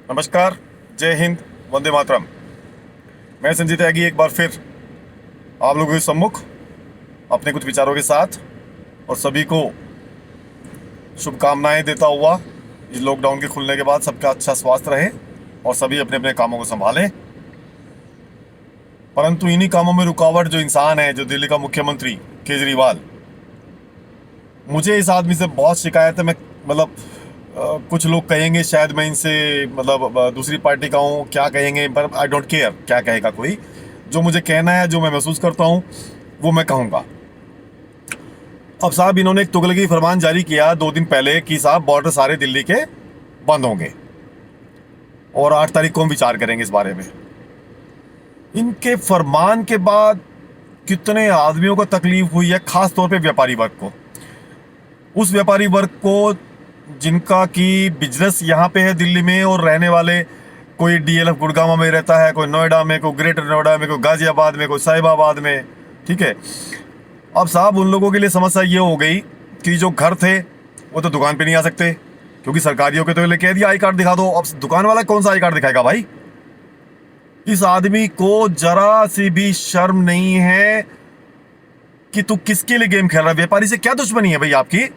नमस्कार, जय हिंद, वंदे मातरम। मैं संजय त्यागी एक बार फिर आप लोगों के सम्मुख अपने कुछ विचारों के साथ और सभी को शुभकामनाएं देता हुआ इस लॉकडाउन के खुलने के बाद सबका अच्छा स्वास्थ्य रहे और सभी अपने अपने कामों को संभालें। परंतु इन्हीं कामों में रुकावट जो इंसान है, जो दिल्ली का मुख्यमंत्री केजरीवाल, मुझे इस आदमी से बहुत शिकायत है। मैं मतलब कुछ लोग कहेंगे शायद मैं इनसे दूसरी पार्टी का हूँ, क्या कहेंगे, पर आई डोंट केयर क्या कहेगा कोई। जो मुझे कहना है, जो मैं महसूस करता हूँ, वो मैं कहूँगा। अब साहब, इन्होंने एक तुगलकी फरमान जारी किया 2 दिन पहले कि साहब बॉर्डर सारे दिल्ली के बंद होंगे और 8 तारीख को हम विचार करेंगे इस बारे में। इनके फरमान के बाद कितने आदमियों को तकलीफ हुई है, खास तौर पे व्यापारी वर्ग को। उस व्यापारी वर्ग को जिनका कि बिजनेस यहाँ पे है दिल्ली में, और रहने वाले कोई डीएलएफ गुड़गांव में रहता है, कोई नोएडा में, कोई ग्रेटर नोएडा में, कोई गाजियाबाद में, कोई साहिबाबाद में, ठीक है। अब साहब उन लोगों के लिए समस्या ये हो गई कि जो घर थे वो तो दुकान पे नहीं आ सकते, क्योंकि सरकारियों के तो ले कह दिया आई कार्ड दिखा दो। अब दुकान वाला कौन सा आई कार्ड दिखाएगा भाई? इस आदमी को जरा सी भी शर्म नहीं है कि तू किसके लिए गेम खेल रहा है। व्यापारी से क्या दुश्मनी है भाई आपकी?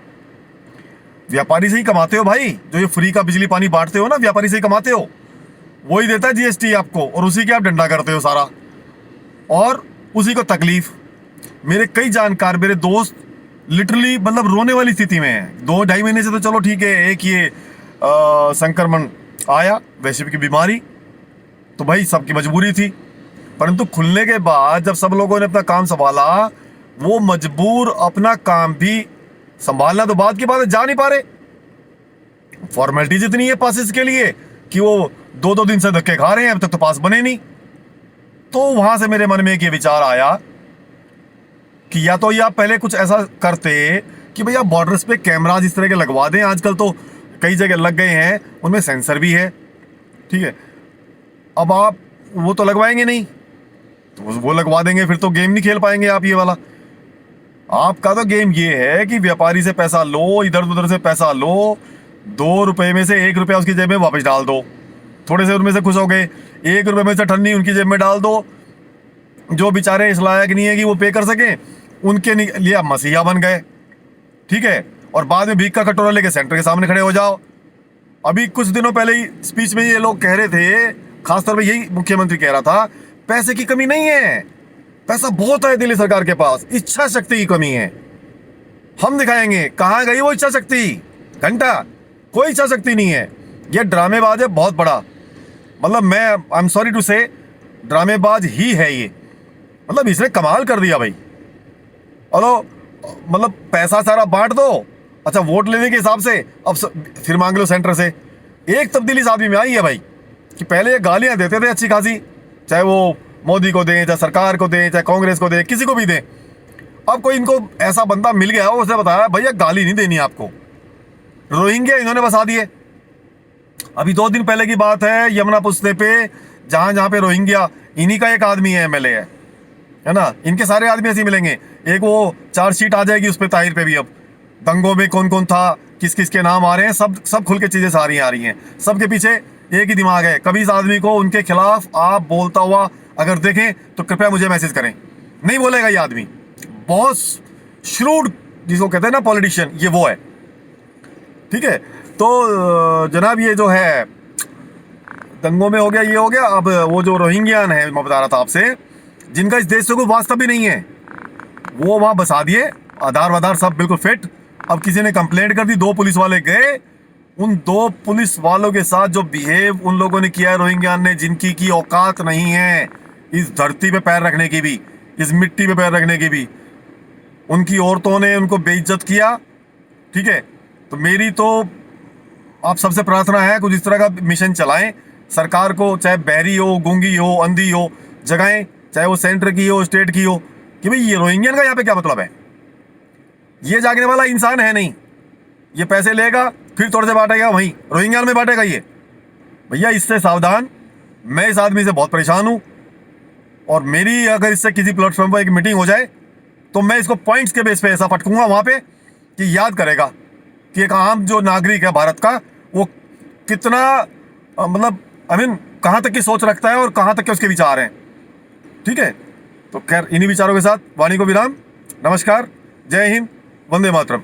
व्यापारी से ही कमाते हो भाई, जो ये फ्री का बिजली पानी बांटते हो ना, व्यापारी से ही कमाते हो। वही देता है जीएसटी आपको, और उसी के आप डंडा करते हो सारा, और उसी को तकलीफ। मेरे कई जानकार, मेरे दोस्त लिटरली रोने वाली स्थिति में है। 2-2.5 महीने से तो चलो ठीक है, एक ये संक्रमण आया, वैश्विक की बीमारी, तो भाई सबकी मजबूरी थी। परंतु खुलने के बाद जब सब लोगों ने अपना काम संभाला, वो मजबूर अपना काम भी संभालना तो बात की बात है, जा नहीं पा रहे। फॉर्मेलिटीज इतनी है पासिस के लिए कि वो 2-2 दिन से धक्के खा रहे हैं, अब तक तो पास बने नहीं। तो वहां से मेरे मन में एक ये विचार आया कि या तो ये आप पहले कुछ ऐसा करते कि भैया बॉर्डर्स पे कैमराज इस तरह के लगवा दें। आजकल तो कई जगह लग गए हैं, उनमें सेंसर भी है, ठीक है। अब आप वो तो लगवाएंगे नहीं, तो वो लगवा देंगे, फिर तो गेम नहीं खेल पाएंगे आप। ये वाला आपका तो गेम ये है कि व्यापारी से पैसा लो, इधर उधर से पैसा लो, 2 रुपए में से 1 रुपया उसकी जेब में वापस डाल दो। थोड़े से उनमें से खुश हो गए, 1 रुपए में से ठन्नी उनकी जेब में डाल दो। जो बेचारे इस लायक नहीं है कि वो पे कर सके, उनके लिए आप मसीहा बन गए, ठीक है। और बाद में भीख का कटोरा लेके सेंटर के सामने खड़े हो जाओ। अभी कुछ दिनों पहले ही स्पीच में ये लोग कह रहे थे, खासतौर पर यही मुख्यमंत्री कह रहा था, पैसे की कमी नहीं है, पैसा बहुत है दिल्ली सरकार के पास, इच्छा शक्ति की कमी है। हम दिखाएंगे कहां गई वो इच्छा शक्ति। घंटा कोई इच्छा शक्ति नहीं है, ये ड्रामेबाज है बहुत बड़ा। मैं आई एम सॉरी टू से, ड्रामेबाज ही है ये। इसने कमाल कर दिया भाई। और पैसा सारा बांट दो, अच्छा वोट लेने के हिसाब से अब फिर मांग लो सेंटर से। एक तब्दीली इस आदमी में आई है भाई कि पहले ये गालियां देते थे अच्छी खासी, चाहे वो मोदी को दें, चाहे सरकार को दें, चाहे कांग्रेस को दें, किसी को भी दें। अब कोई इनको ऐसा बंदा मिल गया, उसने बताया भैया गाली नहीं देनी आपको। रोहिंग्या इन्होंने बसा दिए। अभी 2 दिन पहले की बात है, यमुना पुश्ते पे जहां जहां पे रोहिंग्या, इन्हीं का एक आदमी है, एमएलए है ना। इनके सारे आदमी ऐसे मिलेंगे। एक वो चार्जशीट आ जाएगी उस पर, ताहिर पे भी। अब दंगों में कौन कौन था, किस किस के नाम आ रहे हैं, सब खुल के चीजें सारी आ रही हैं। सबके पीछे एक ही दिमाग है। कभी इस आदमी को उनके खिलाफ आप बोलता हुआ अगर देखें तो कृपया मुझे मैसेज करें। नहीं बोलेगा ये आदमी, बहुत श्रूड जिसको कहते हैं ना पॉलिटिशियन, ये वो है, ठीक है। तो जनाब ये जो है दंगों में हो गया, ये हो गया। अब वो जो रोहिंग्यान है, मैं बता रहा था आपसे, जिनका इस देश से कोई वास्ता भी नहीं है, वो वहां बसा दिए, आधार वाधार सब बिल्कुल फिट। अब किसी ने कंप्लेंट कर दी, 2 पुलिस वाले गए, उन 2 पुलिस वालों के साथ जो बिहेव उन लोगों ने किया है रोहिंग्यान ने, जिनकी की औकात नहीं है इस धरती पे पैर रखने की भी, इस मिट्टी पे पैर रखने की भी, उनकी औरतों ने उनको बेइज्जत किया, ठीक है। तो मेरी तो आप सबसे प्रार्थना है कुछ इस तरह का मिशन चलाएं सरकार को, चाहे बहरी हो, गूंगी हो, अंधी हो, जगाएं, चाहे वो सेंटर की हो, स्टेट की हो, कि भाई ये रोहिंग्यन का यहाँ पे क्या मतलब है। ये जागने वाला इंसान है नहीं, ये पैसे लेगा फिर थोड़े से बांटेगा, वहीं रोहिंग्यान में बांटेगा ये। भैया इससे सावधान। मैं इस आदमी से बहुत परेशान हूं, और मेरी अगर इससे किसी प्लेटफॉर्म पर एक मीटिंग हो जाए तो मैं इसको पॉइंट्स के बेस पे ऐसा पटकूंगा वहां पे कि याद करेगा कि एक आम जो नागरिक है भारत का, वो कितना मतलब आई मीन कहाँ तक की सोच रखता है और कहाँ तक के उसके विचार हैं। ठीक है, तो खैर इन्हीं विचारों के साथ वाणी को विराम। नमस्कार, जय हिंद, वंदे मातरम।